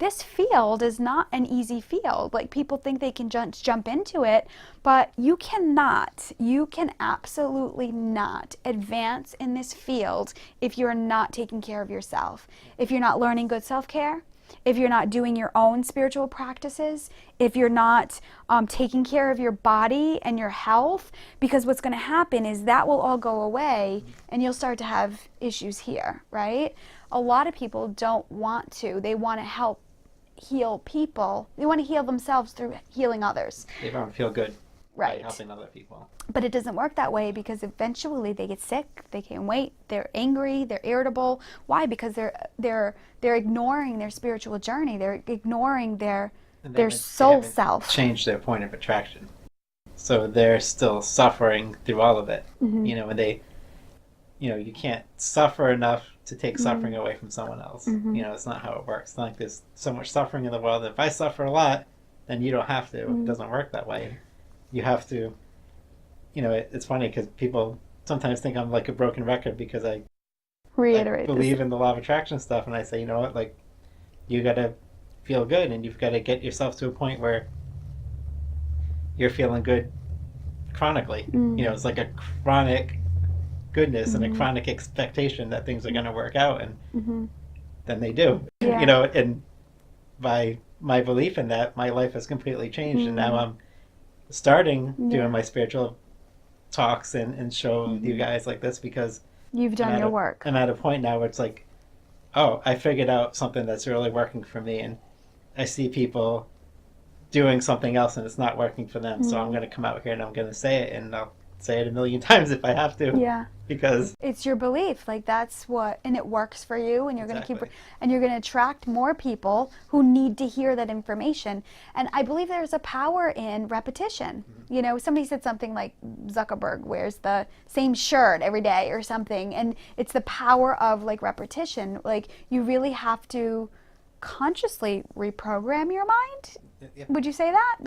this field is not an easy field. Like, people think they can jump into it, but you cannot. You can absolutely not advance in this field if you're not taking care of yourself. If you're not learning good self-care, if you're not doing your own spiritual practices, if you're not taking care of your body and your health, because what's going to happen is that will all go away and you'll start to have issues here, right? A lot of people don't want to. They want to help heal people. They want to heal themselves through healing others. They want to feel good Right. by helping other people. But it doesn't work that way, because eventually they get sick, they gain weight, they're angry, they're irritable. Why? Because they're ignoring their spiritual journey. They're ignoring their soul self. Change their point of attraction. So they're still suffering through all of it. Mm-hmm. You know, when they, you know, you can't suffer enough to take suffering away from someone else. Mm-hmm. You know, it's not how it works. It's not like there's so much suffering in the world. If I suffer a lot, then you don't have to. It doesn't work that way. You have to, you know, it's funny because people sometimes think I'm like a broken record because I believe in the law of attraction stuff. And I say, you know what, like, you got to feel good, and you've got to get yourself to a point where you're feeling good chronically. You know, it's like a chronic goodness and a chronic expectation that things are going to work out, and then they do. Yeah. You know, and by my belief in that, my life has completely changed, and now I'm starting doing my spiritual talks and show you guys like this because you've done your work. I'm at a point now where it's like, oh, I figured out something that's really working for me, and I see people doing something else and it's not working for them. So I'm going to come out here and I'm going to say it, and I'll say it a million times if I have to. Yeah. Because it's your belief, like that's what, and it works for you, and you're going to keep, Exactly. and you're going to attract more people who need to hear that information. And I believe there's a power in repetition. You know, somebody said something like Zuckerberg wears the same shirt every day or something, and it's the power of like repetition. Like, you really have to consciously reprogram your mind. Yeah. Would you say that?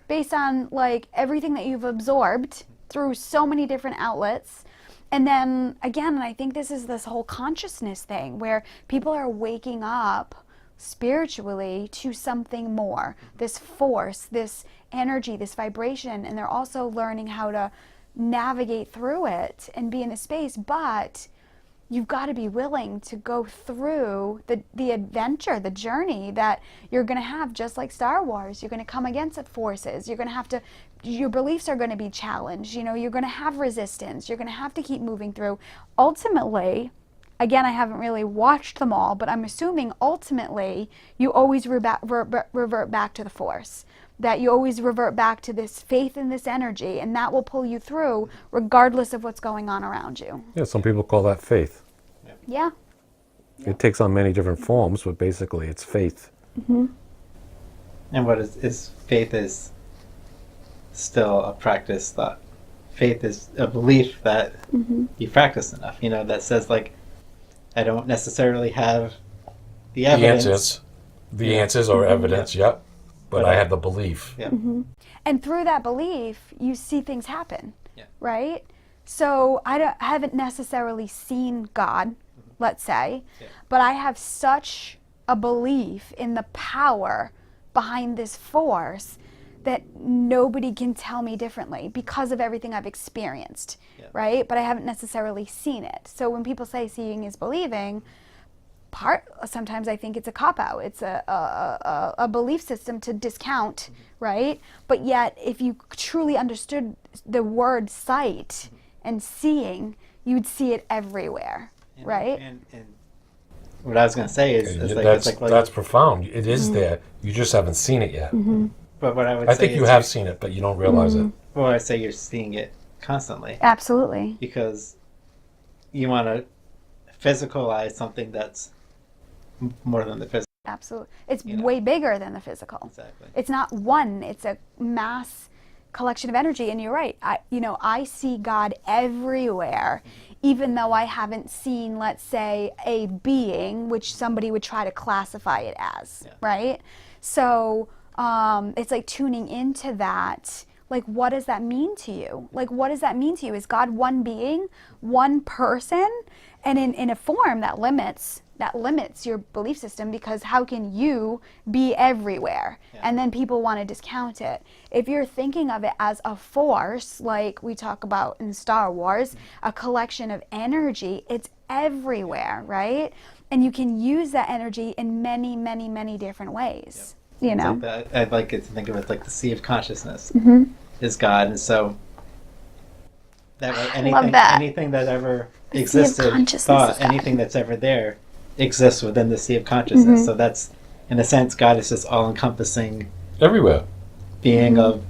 Based on like everything that you've absorbed through so many different outlets. And then again, I think this whole consciousness thing where people are waking up spiritually to something more, this force, this energy, this vibration, and they're also learning how to navigate through it and be in a space. But you've got to be willing to go through the adventure, the journey that you're going to have, just like Star Wars. You're going to come against forces. You're going to have to, your beliefs are going to be challenged. You know, you're going to have resistance. You're going to have to keep moving through. Ultimately, again, I haven't really watched them all, but I'm assuming ultimately you always revert back to the force. That you always revert back to this faith in this energy, and that will pull you through regardless of what's going on around you. Yeah, some people call that faith. Yeah. It takes on many different forms, but basically it's faith. And what is faith is still a practice thought. Faith is a belief that you practice enough, you know, that says like, I don't necessarily have the evidence. The answers or evidence, yep. But I have the belief. Yeah. And through that belief, you see things happen, Yeah. right? So I haven't necessarily seen God, let's say, but I have such a belief in the power behind this force that nobody can tell me differently because of everything I've experienced, right? But I haven't necessarily seen it. So when people say seeing is believing, sometimes I think it's a cop-out. It's a belief system to discount, right? But yet, if you truly understood the word sight and seeing, you'd see it everywhere, right? And what I was going to say is that's profound. It is there. You just haven't seen it yet. But what I think you have seen it, but you don't realize it. Well, I say you're seeing it constantly. Absolutely. Because you want to physicalize something that's more than the physical. Absolutely. It's way bigger than the physical. Exactly. It's not one, it's a mass collection of energy. And you're right. I see God everywhere, even though I haven't seen, let's say, a being, which somebody would try to classify it as, right? So it's like tuning into that. Like, what does that mean to you? Like, what does that mean to you? Is God one being, one person, and in a form that limits that limits your belief system, because how can you be everywhere? Yeah. And then people want to discount it. If you're thinking of it as a force, like we talk about in Star Wars, a collection of energy, it's everywhere, right? And you can use that energy in many, many, many different ways. You It's know? like that. I'd like it to think of it like the sea of consciousness Mm-hmm. is God, and so that way Love that. anything that ever The sea of existed, consciousness is thought, God. anything that's ever there exists within the sea of consciousness. Mhm. So that's, in a sense, God is this all-encompassing Everywhere. being of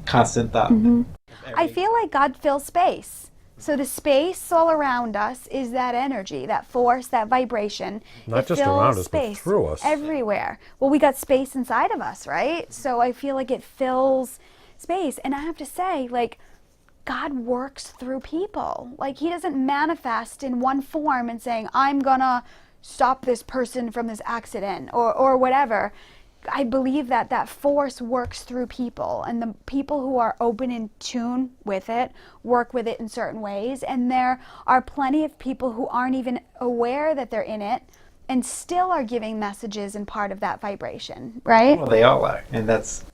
constant thought. Mhm. Of I every- feel like God fills space. So the space all around us is that energy, that force, that vibration. Not It just fills around us, but space through us. everywhere. Well, we got space inside of us, right? So I feel like it fills space. And I have to say, like, God works through people. Like, he doesn't manifest in one form and saying, I'm gonna stop this person from this accident or whatever. I believe that that force works through people, and the people who are open and tune with it work with it in certain ways. And there are plenty of people who aren't even aware that they're in it and still are giving messages and part of that vibration, right? Well, they all are, and that's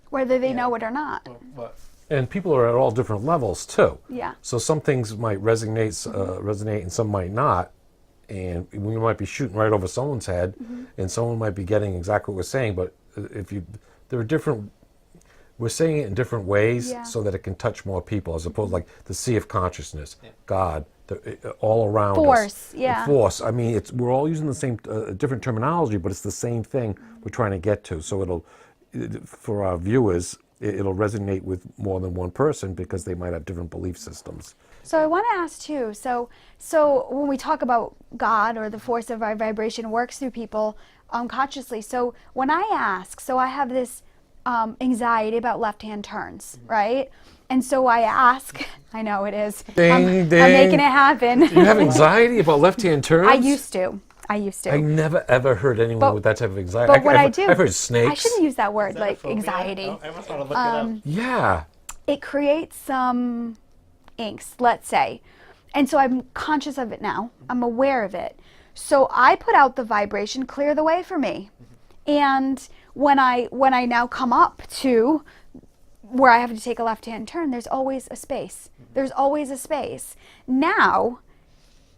Whether they yeah. know it or not. what. And people are at all different levels too. Yeah. So some things might resonate, and some might not. And we might be shooting right over someone's head, and someone might be getting exactly what we're saying. But there are different. We're saying it in different ways Yeah. so that it can touch more people, as opposed like the sea of consciousness, God, all around us. Force, yeah. Force. I mean, we're all using the same different terminology, but it's the same thing we're trying to get to. So for our viewers, it'll resonate with more than one person because they might have different belief systems. So I want to ask too, so when we talk about God or the force of our vibration works through people unconsciously, so when I ask, so I have this anxiety about left-hand turns, right? And so I ask, I know it is, Ding, I'm ding. making it happen. You have anxiety about left-hand turns? I used to. I never ever heard anyone But- with that type of anxiety. But what I do, I've heard snakes. I shouldn't use that word, Is that a like phobia? anxiety. Oh, I must want to look it up. Yeah. It creates some angst, let's say. And so I'm conscious of it now. I'm aware of it. So I put out the vibration, clear the way for me. And when I now come up to where I have to take a left-hand turn, there's always a space. There's always a space. Now,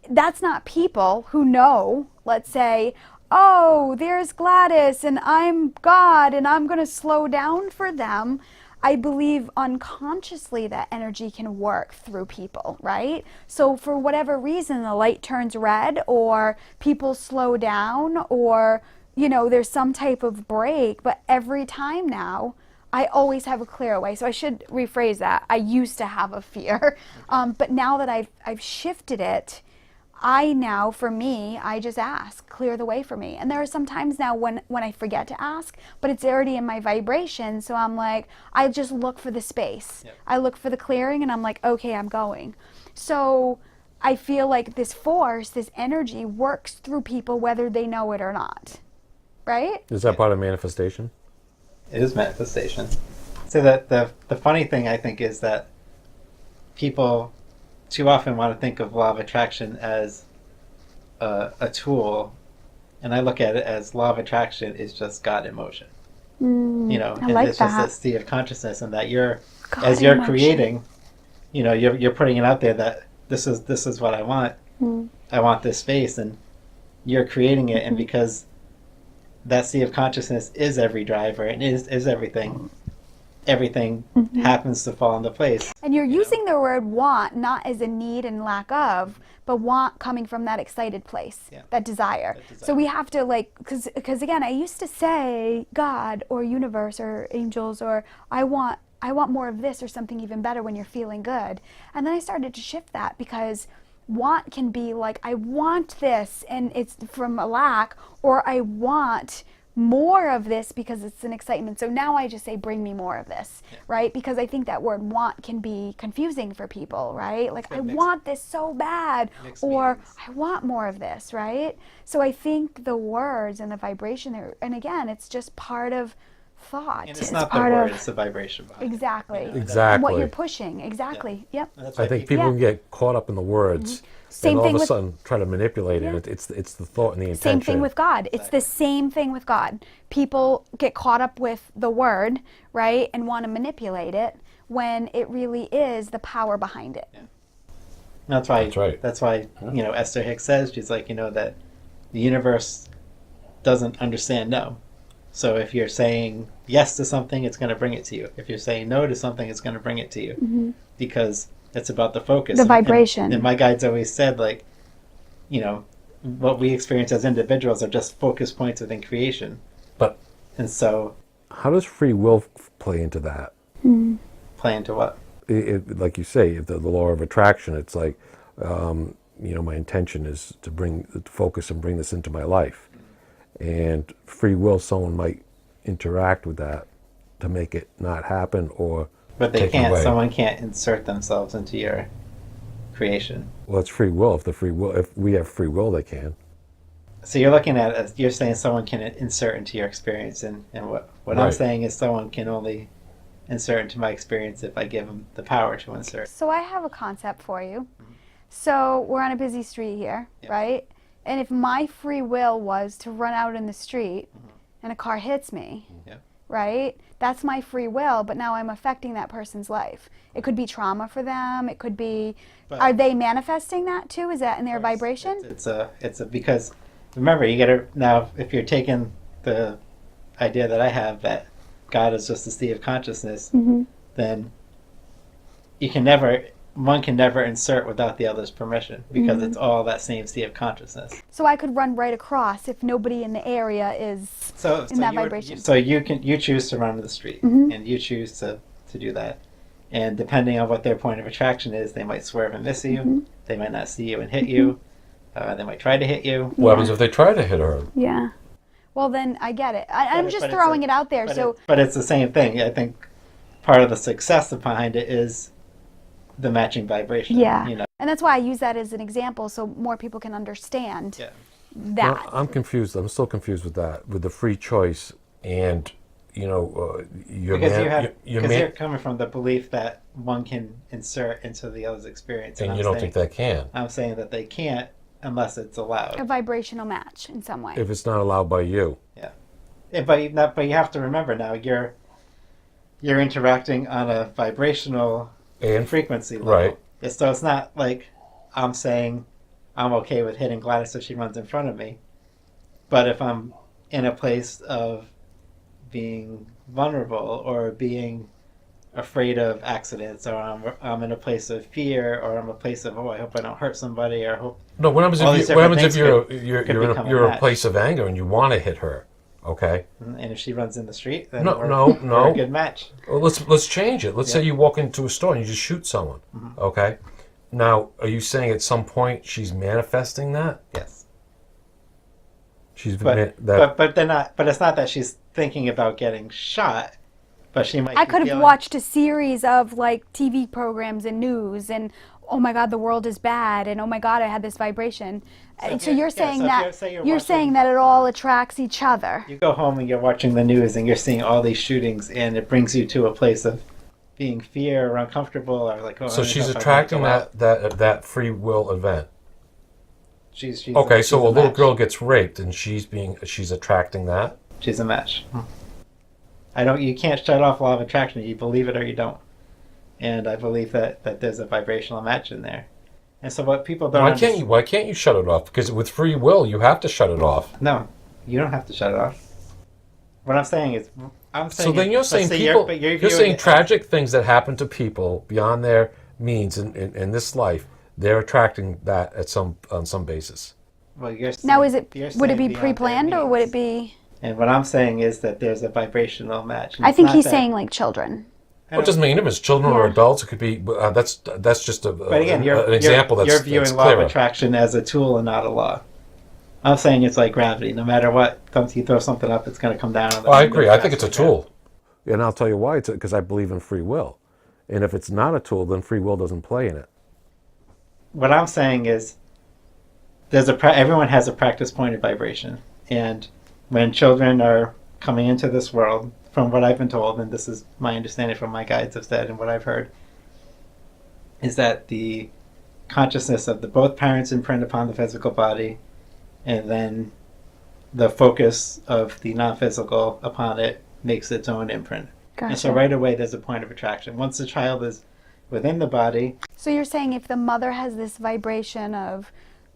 that's not people who know, let's say, oh, there's Gladys and I'm God and I'm going to slow down for them. I believe unconsciously that energy can work through people, right? So for whatever reason, the light turns red or people slow down or, there's some type of break, but every time now, I always have a clear way. So I should rephrase that. I used to have a fear, but now that I've shifted it, for me, I just ask, clear the way for me. And there are some times now when I forget to ask, but it's already in my vibration. So I'm like, I just look for the space. Yep. I look for the clearing and I'm like, okay, I'm going. So I feel like this force, this energy works through people whether they know it or not. Right? Is that part of manifestation? It is manifestation. So that the funny thing I think is that people too often want to think of law of attraction as a tool, and I look at it as law of attraction is just God in motion. I And like it's that. just a state of consciousness, and that God as in you're motion. creating, you're putting it out there that this is what I want. I want this space, and you're creating it, and because that sea of consciousness is every driver and is everything. Everything happens to fall into place. And you're using the word want not as a need and lack of, but want coming from that excited place, Yeah. that desire. That desire. So we have to because again, I used to say God or universe or angels or I want more of this or something even better when you're feeling good. And then I started to shift that because want can be like, I want this and it's from a lack, or I want more of this because it's an excitement. So now I just say, bring me more of this, right? Because I think that word want can be confusing for people, right? Like, I want this so bad, mixed or meanings. I want more of this, right? So I think the words and the vibration there, and again, it's just part of thought. And it's not the part word, of it's the vibration behind it. exactly. You know, And Exactly. what you're pushing. Exactly. Yep. and that's I why think people Yeah. can get caught up in the words Same and all thing of a with- sudden try to manipulate Yeah. it. It's the thought and the intention. Same thing with God. It's the same thing with God. People get caught up with the word, right, and want to manipulate it when it really is the power behind it. That's why. That's right. That's why you know Esther Hicks says she's like, you know, that the universe doesn't understand no. So if you're saying yes to something, it's going to bring it to you. If you're saying no to something, it's going to bring it to you because it's about the focus, The vibration. And my guides always said, like, you know, what we experience as individuals are just focus points within creation, But and so how does free will play into that? play into what? Like you say, the law of attraction, it's like, you know, my intention is to bring the focus and bring this into my life. And free will, someone might interact with that to make it not happen or But they take it can't. away. Someone can't insert themselves into your creation. Well, it's free will. If we have free will, they can. So you're looking at it, you're saying someone can insert into your experience, and what I'm Right. saying is someone can only insert into my experience if I give them the power to insert. So I have a concept for you. So we're on a busy street here, Yeah. right? And if my free will was to run out in the street and a car hits me, Yeah. right? That's my free will, but now I'm affecting that person's life. It could be trauma for them. It could be, But- are they manifesting that too? Is that in their Of course, vibration? It's a because remember you gotta now if you're taking the idea that I have that God is just a state of consciousness, then one can never insert without the other's permission because it's all that same state of consciousness. So I could run right across if nobody in the area is So in that you would- vibration. so you choose to run to the street and you choose to do that. And depending on what their point of attraction is, they might swerve and miss you. They might not see you and hit you. They might try to hit you. What happens if they try to hit her? Yeah. Well, then I get it. I'm But just it's throwing a- it out there. So but it's the same thing. I think part of the success behind it is the matching vibration. yeah. You know. And that's why I use that as an example so more people can understand Yeah. that. Well, I'm confused. I'm still confused with that, with the free choice and, you know, your Because man, you're coming from the belief that one can insert into the other's experience, and I'm you don't saying- think that can. I'm saying that they can't unless it's allowed. A vibrational match in some way. If it's not allowed by you. Yeah, but you have to remember now you're interacting on a vibrational And frequency level. right. Yeah, so it's not like I'm saying I'm okay with hitting Gladys if she runs in front of me. But if I'm in a place of being vulnerable or being afraid of accidents, or I'm in a place of fear, or I'm in a place of, I hope I don't hurt somebody, or I hope No, what happens All if these you, what happens if different you're could you're in become a you're in a match. place of anger and you want to hit her? Okay. and if she runs in the street, then No, we're, no, we're no. a good match. Well, let's change it. Let's say Yeah. you walk into a store and you just shoot someone. Okay. Now, are you saying at some point she's manifesting that? Yes. She's But they're not. But it's not that she's thinking about getting shot, but she might. I be could have feeling- watched a series of like TV programs and news and oh my god the world is bad and oh my god I had this vibration. So you're saying that say you're you're saying that it all attracts each other. You go home and you're watching the news and you're seeing all these shootings, and it brings you to a place of being fear or uncomfortable or like. Oh, I So don't she's know if I wanna attracting go out. that free will event. She's Okay, she's so a little match. girl gets raped and she's attracting that. She's a match. I don't. You can't shut off law of attraction. You believe it or you don't. And I believe that there's a vibrational match in there. And so what people don't. Why can't you shut it off? Because with free will you have to shut it off. No, you don't have to shut it off. What I'm saying is, I'm saying. So then you're saying people you're saying tragic things that happen to people beyond their means in this life, they're attracting that on some basis. Well, you're Now saying- you're would it saying be beyond their pre-planned or would it means. be? And what I'm saying is that there's a vibrational match. and I it's think not he's that- saying like children. I Well, it don't- doesn't mean if it's children or Yeah. adults. It could be. That's just But again, an example you're viewing that's law of clearer. attraction as a tool and not a law. I'm saying it's like gravity. No matter what comes, you throw something up, it's going to come down. Well, I agree. I think it's a tool. And I'll tell you why. It's because I believe in free will. And if it's not a tool, then free will doesn't play in it. What I'm saying is, everyone has a practice point of vibration, and when children are coming into this world, from what I've been told, and this is my understanding from my guides have said and what I've heard, is that the consciousness of the both parents imprint upon the physical body, and then the focus of the non-physical upon it makes its own imprint. Gotcha. And so right away there's a point of attraction. Once the child is within the body, So you're saying if the mother has this vibration of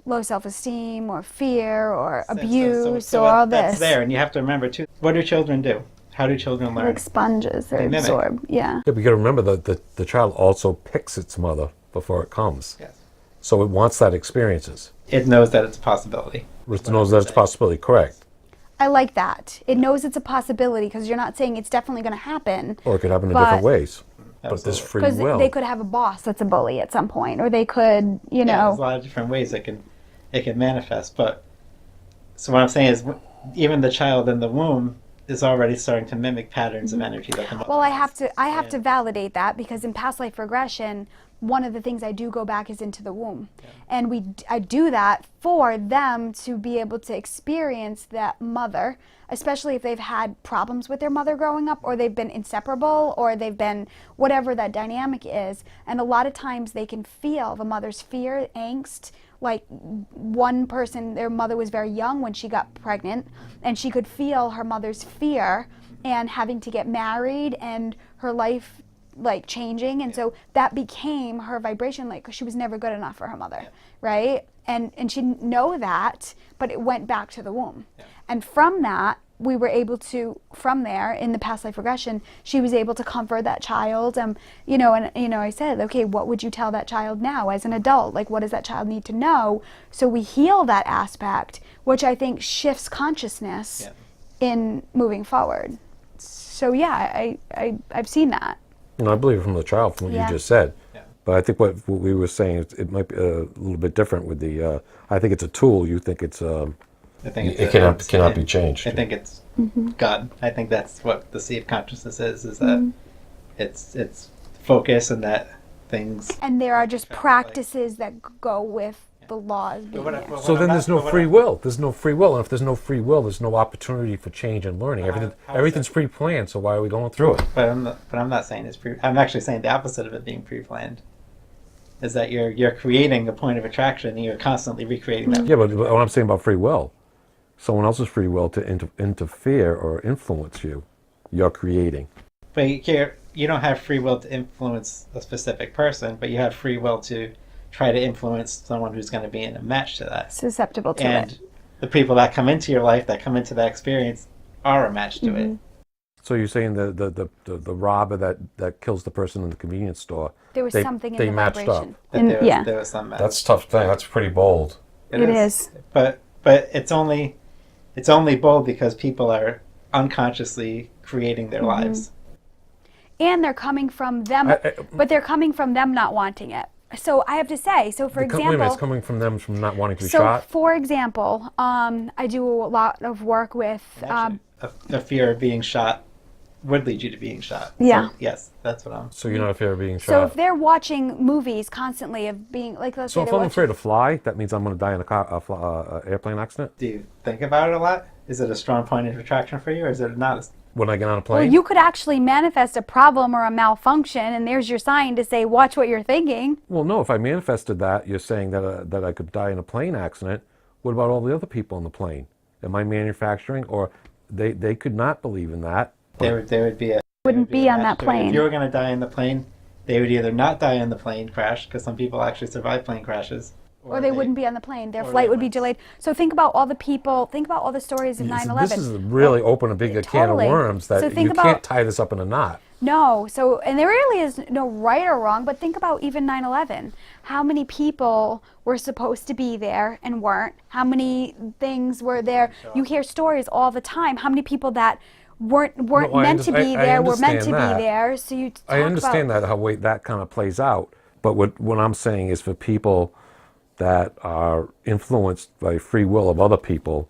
low self-esteem or fear or abuse so or all that's this, there. And you have to remember too, what do children do? How do children learn? like sponges, They they mimic. absorb. Yeah. Yeah, but you got to remember that the child also picks its mother before it comes. Yes. So it wants that experiences. It knows that it's a possibility. It knows that it's a possibility, correct. I like that. It knows it's a possibility because you're not saying it's definitely going to happen. Or it could happen in But- different ways. But there's Absolutely. free Because will. they could have a boss that's a bully at some point, or they could, you Yeah, know. there's a lot of different ways it can manifest. But so what I'm saying is, even the child in the womb is already starting to mimic patterns of energy that the mother Well, I has. have to validate that because in past life regression, one of the things I do go back is into the womb, and I do that for them to be able to experience that mother, especially if they've had problems with their mother growing up, or they've been inseparable, or they've been whatever that dynamic is. And a lot of times they can feel the mother's fear, angst. Like one person, their mother was very young when she got pregnant, and she could feel her mother's fear and having to get married and her life like changing, and so that became her vibration, like 'cause she was never good enough for her mother, right? And she didn't know that, but it went back to the womb. And from that, we were able to, from there in the past life regression, she was able to comfort that child. You know, and you know, I said, okay, what would you tell that child now as an adult? Like, what does that child need to know? So we heal that aspect, which I think shifts consciousness in moving forward. So yeah, I've seen that. And I believe it from the child, from what Yeah. you just said. Yeah. But I think what we were saying, it might be a little bit different with the, I think it's a tool. You think it's, I think it cannot be changed. I think it's God. I think that's what the sea of consciousness is that it's focus and that things. And there are just Kind of like- practices that go with the laws being what I- there. what So I'm then not- there's no but what free I- will. There's no free will. And if there's no free will, there's no opportunity for change and learning. How is Everything's it- pre-planned, so why are we going through it? But I'm not saying it's pre. I'm actually saying the opposite of it being pre-planned. Is that you're creating a point of attraction and you're constantly recreating that. Yeah, but what I'm saying about free will, someone else's free will to interfere or influence you, you're creating. But you don't have free will to influence a specific person, but you have free will to try to influence someone who's going to be in a match to that. Susceptible to And it. the people that come into your life, that come into that experience, are a match to it. So you're saying the robber that kills the person in the convenience store, There was they- something in they the matched vibration. up. That And- there was some match. that's a tough thing. That's pretty bold. It is. But it's only bold because people are unconsciously creating their lives. And they're coming from them, but they're coming from them not wanting it. So I have to say, so for Wait a minute, example, it's coming from them from not wanting to be so shot. for example, I do a lot of work with, Actually, a fear of being shot would lead you to being shot. Yeah. So, yes, that's what I'm. So you're not afraid of being so shot. if they're watching movies constantly of being, like let's So say if they're I'm watching, afraid to fly, that means I'm going to die in a airplane accident Do you think about it a lot? Is it a strong point of attraction for you, or is it not? when I get on a well, plane. you could actually manifest a problem or a malfunction, and there's your sign to say, watch what you're thinking. Well, no. If I manifested that, you're saying that I could die in a plane accident. What about all the other people on the plane? Am I manufacturing, or they could not believe in that? There would be a Wouldn't be on match that to it. If plane. you were going to die in the plane, they would either not die in the plane crash, because some people actually survive plane crashes, Or they wouldn't be on the plane. Their or flight they would be wouldn't. delayed. So think about all the people, think about all the stories of 9/11. This is really open a big can of Totally. worms that So think you about- can't tie this up in a knot. No, so, and there really is no right or wrong, but think about even 9/11. How many people were supposed to be there and weren't? How many things were there? You hear stories all the time. How many people that weren't No, I meant to be I there were meant to understand that. be there? So you talk I understand about, that how that kind of plays out. But what I'm saying is for people that are influenced by free will of other people,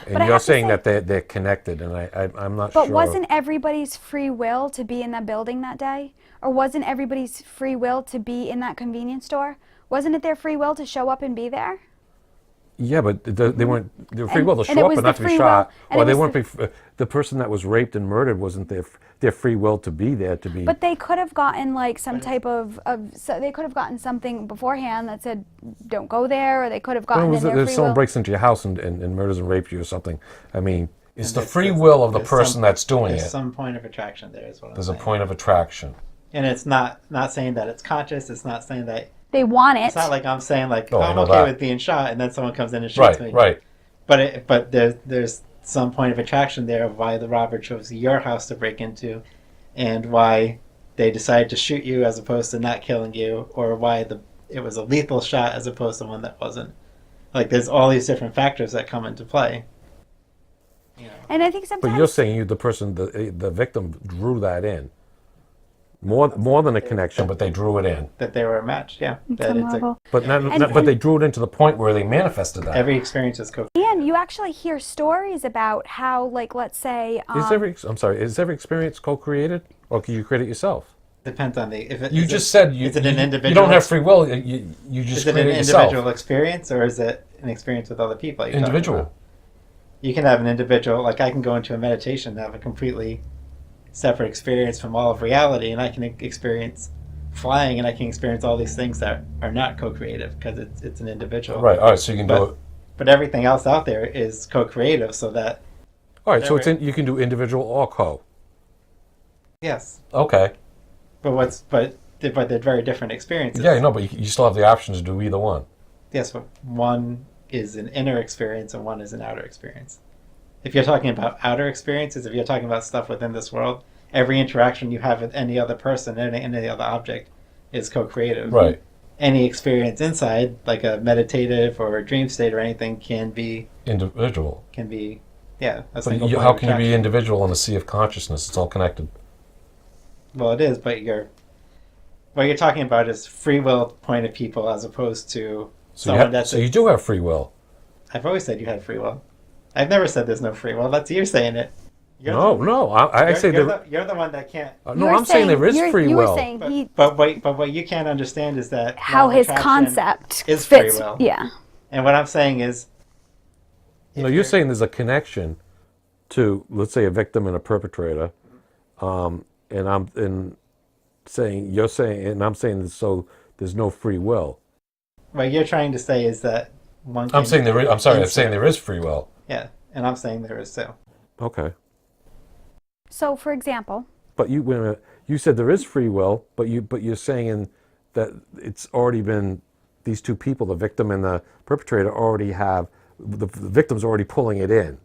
But I and you're have to saying say- that they're connected, and I'm not But sure. wasn't everybody's free will to be in that building that day? Or wasn't everybody's free will to be in that convenience store? Wasn't it their free will to show up and be there? Yeah, but they weren't. They were free will to and it show up was but not the to be free shot, will- and or it they was weren't. the- The person that was raped and murdered wasn't their free will to be there to be. But they could have gotten like some type of so they could have gotten something beforehand that said don't go there, or they could have gotten in their if free someone will. breaks into your house and murders and rapes you or something, I mean, it's the there's- free there's- will of the there's person some- that's doing There's it. some point of attraction there, is what I'm There's a saying. point of attraction. And it's not saying that it's conscious. It's not saying that. They want it. It's not like I'm saying like No, I I'm know okay that. with being shot, and then someone comes in and shoots me. Right. But there's some point of attraction there of why the robber chose your house to break into, and why they decided to shoot you as opposed to not killing you, or why it was a lethal shot as opposed to one that wasn't. Like there's all these different factors that come into play. You know. And I think sometimes But you're saying the victim drew that in. More than a connection, but they drew it in. That they were a match, yeah. That some it's level. But but they drew it into the point where they manifested that. every experience is And you actually hear stories about how, like, let's say, Is every experience co-created, or can you create it yourself? depends on the if it, You is just it, said is it an individual you don't have free will. You just is it an create it yourself. individual experience, or is it an experience with other people? you're talking Individual. about? You can have an individual, like I can go into a meditation and have a completely separate experience from all of reality, and I can experience flying, and I can experience all these things that are not co-creative because it's an individual. Right. All right. So you can do But- it. But everything else out there is co-creative, so that All right. So whatever- you can do individual or co. yes, Okay. but they're very different experiences. Yeah. No, but you still have the option to do either one. Yes, but one is an inner experience and one is an outer experience. If you're talking about outer experiences, if you're talking about stuff within this world, every interaction you have with any other person, any other object, is co-creative. Right. Any experience inside, like a meditative or a dream state or anything, can be Individual. yeah. A But single point how of can you be attraction. individual in the sea of consciousness? It's all connected. Well, it is, but what you're talking about is free will point of people as opposed to So someone that's. you do have free will. I've always said you had free will. I've never said there's no free will. That's you saying it. No. I say you're the one that can't. no. You're I'm saying there is you're- free you will. were saying he But what you can't understand is that how law of his attraction concept is free fits. will. Yeah. And what I'm saying is, No, you're saying there's a connection to, let's say, a victim and a perpetrator, and I'm saying so there's no free will. what you're trying to say is that one. I'm saying there is. I'm saying insert- there is free will. Yeah, and I'm saying there is too. Okay, So, for example, but wait a minute. You said there is free will, but you're saying that it's already been these two people, the victim and the perpetrator, already have the victim's already pulling it in.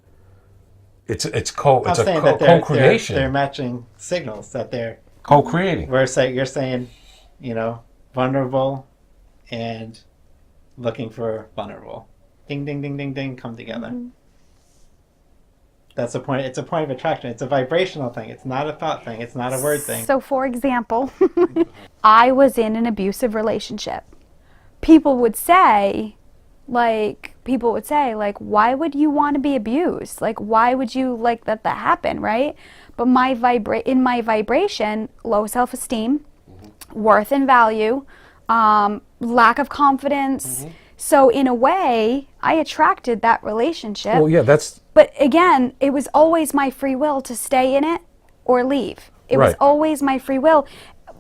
It's I'm a saying that they're co-creation, matching signals that they're. co-creating. You're saying, vulnerable, and looking for vulnerable. Ding ding ding ding ding come together. Mm-hmm. That's a point. It's a point of attraction. It's a vibrational thing. It's not a thought thing. It's not a word thing. so for example, I was in an abusive relationship. People would say, like, why would you want to be abused? Like, why would you like that happen, right? But in my vibration, low self-esteem, worth and value, lack of confidence. So in a way, I attracted that relationship. Well, yeah, that's But again, it was always my free will to stay in it or leave. It was Right. always my free will,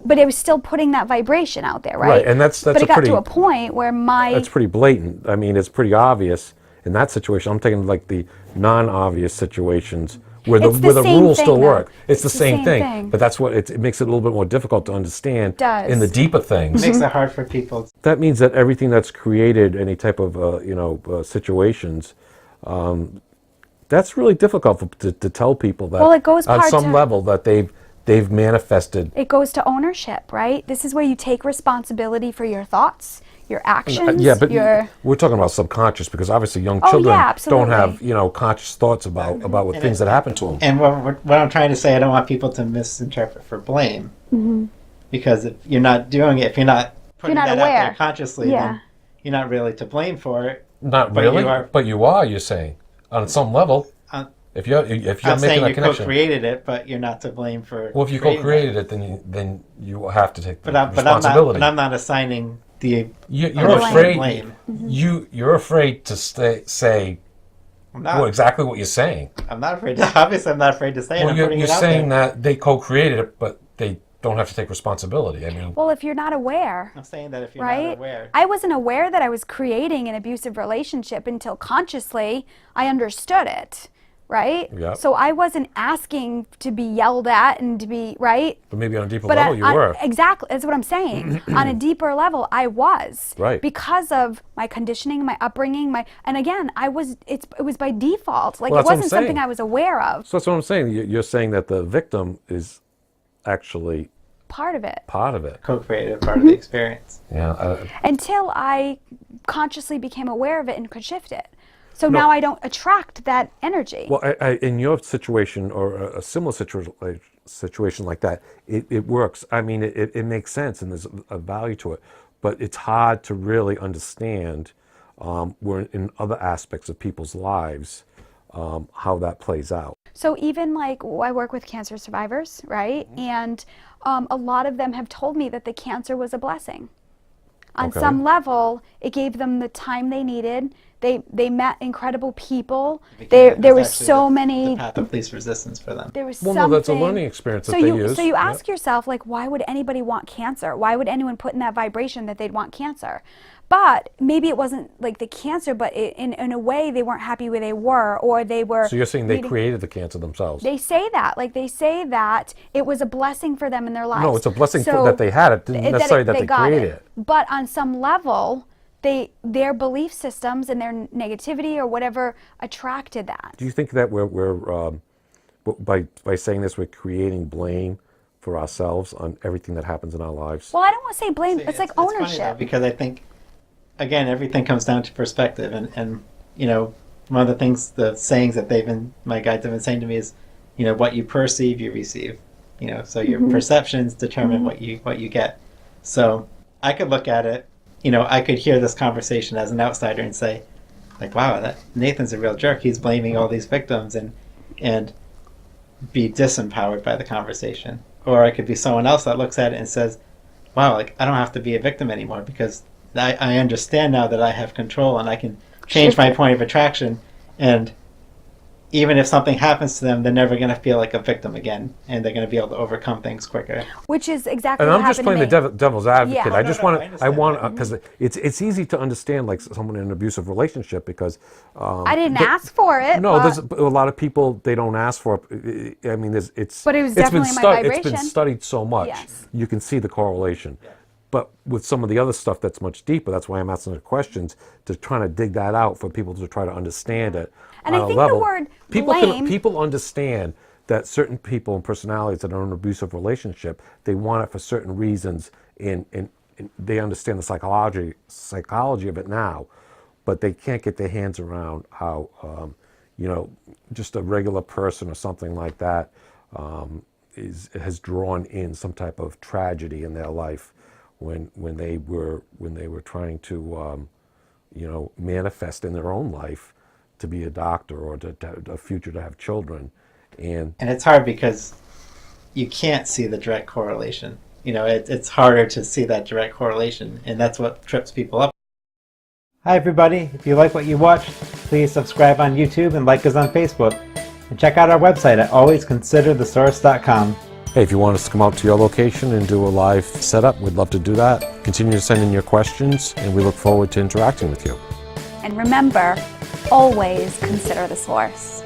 but it was still putting that vibration out there, right? Right, and that's But a it got pretty- to a point where that's pretty blatant. I mean, it's pretty obvious in that situation. I'm taking like the non-obvious situations where It's the where the same rules thing, still though. work. It's the same thing. thing. But that's what it makes it a little bit more difficult to understand Does. in the deeper things. It makes it hard for people. That means that everything that's created, any type of situations, that's really difficult to tell people that. Well, it goes on part some to- level that they've manifested. it goes to ownership, right? This is where you take responsibility for your thoughts, your actions, Yeah, but your we're talking about subconscious because obviously young Oh, children yeah, don't have absolutely. conscious thoughts about what things that happen to them. And what I'm trying to say, I don't want people to misinterpret for blame. Because if you're not doing it, if you're not putting not that out aware. there consciously, Yeah. then you're not really to blame for it. Not But really, you are- but you are. You're saying on some level, Uh, if you're I'm making saying that you connection. co-created it, but you're not to blame for. Well, if you creating co-created it, then you have to take the But I'm responsibility. not assigning You're emotional afraid. blame. You're afraid to say I'm not. exactly what you're saying. I'm not afraid to. Obviously, I'm not afraid to say it. Well, I'm you're putting it out saying there. that they co-created it, but they don't have to take responsibility. I mean, Well, if you're not aware, I'm saying that if you're right? not aware. I wasn't aware that I was creating an abusive relationship until consciously I understood it, right? Yep. So I wasn't asking to be yelled at and to be, right? but maybe on a deeper But level, you were. exactly, that's what I'm saying. On a deeper level, I was. Right. Because of my conditioning, my upbringing, and again, it was by default. Like, Well, it that's what I'm wasn't something saying. I was aware of. So that's what I'm saying. You're saying that the victim is actually Part of it. part of it. Co-creative part of the experience. Yeah. Until I consciously became aware of it and could shift it. So now I don't attract that energy. Well, in your situation or a similar situation like that, it works. I mean, it makes sense and there's a value to it, but it's hard to really understand where in other aspects of people's lives how that plays out. So even like I work with cancer survivors, right? And a lot of them have told me that the cancer was a blessing. On Okay. some level, it gave them the time they needed. They met incredible people. There was Actually, so the many. path of least resistance for them. There was Well, something. no, that's a learning experience that they use. So you ask yourself, like, why would anybody want cancer? Why would anyone put in that vibration that they'd want cancer? But maybe it wasn't like the cancer, but in a way they weren't happy where they were, or they were. So you're saying they needing- created the cancer themselves? They say that, like they say that it was a blessing for them in their lives. No, it's a blessing So that they had it, didn't necessarily that they got created it. But on some level, their belief systems and their negativity or whatever attracted that. Do you think that we're by saying this, we're creating blame for ourselves on everything that happens in our lives? Well, I don't want to say blame. It's like funny, though, ownership. because I think, again, everything comes down to perspective, and you know, one of the things, the sayings that my guides have been saying to me is, you know, what you perceive, you receive. You know, so your perceptions determine what you get. So I could look at it, you know, I could hear this conversation as an outsider and say, like, wow, that Nathan's a real jerk. He's blaming all these victims and be disempowered by the conversation. Or I could be someone else that looks at it and says, wow, like, I don't have to be a victim anymore because I understand now that I have control and I can change my point of attraction. And even if something happens to them, they're never going to feel like a victim again, and they're going to be able to overcome things quicker. Which is exactly And what I'm just happened playing to the me. devil's advocate. Yeah. I No, just no, I want to, understand because it's easy to understand like someone in an abusive relationship because I didn't ask for it. no, but there's a lot of people they don't ask for it. I mean, it's But it was it's been definitely my It's been vibration. studied so much, Yes. you can see the correlation. But with some of the other stuff that's much deeper, that's why I'm asking the questions to try to dig that out for people to try to understand it. And on I a think the level. word people blame- people understand that certain people and personalities that are in an abusive relationship, they want it for certain reasons, and they understand the psychology of it now, but they can't get their hands around how you know, just a regular person or something like that has drawn in some type of tragedy in their life when they were trying to you know, manifest in their own life to be a doctor or to a future to have children. And it's hard because you can't see the direct correlation. You know, it's harder to see that direct correlation, and that's what trips people up. Hi everybody, if you like what you watched, please subscribe on YouTube and like us on Facebook. And check out our website at alwaysconsiderthesource.com. hey, if you want us to come out to your location and do a live setup, we'd love to do that. Continue to send in your questions, and we look forward to interacting with you. And remember, always consider the source.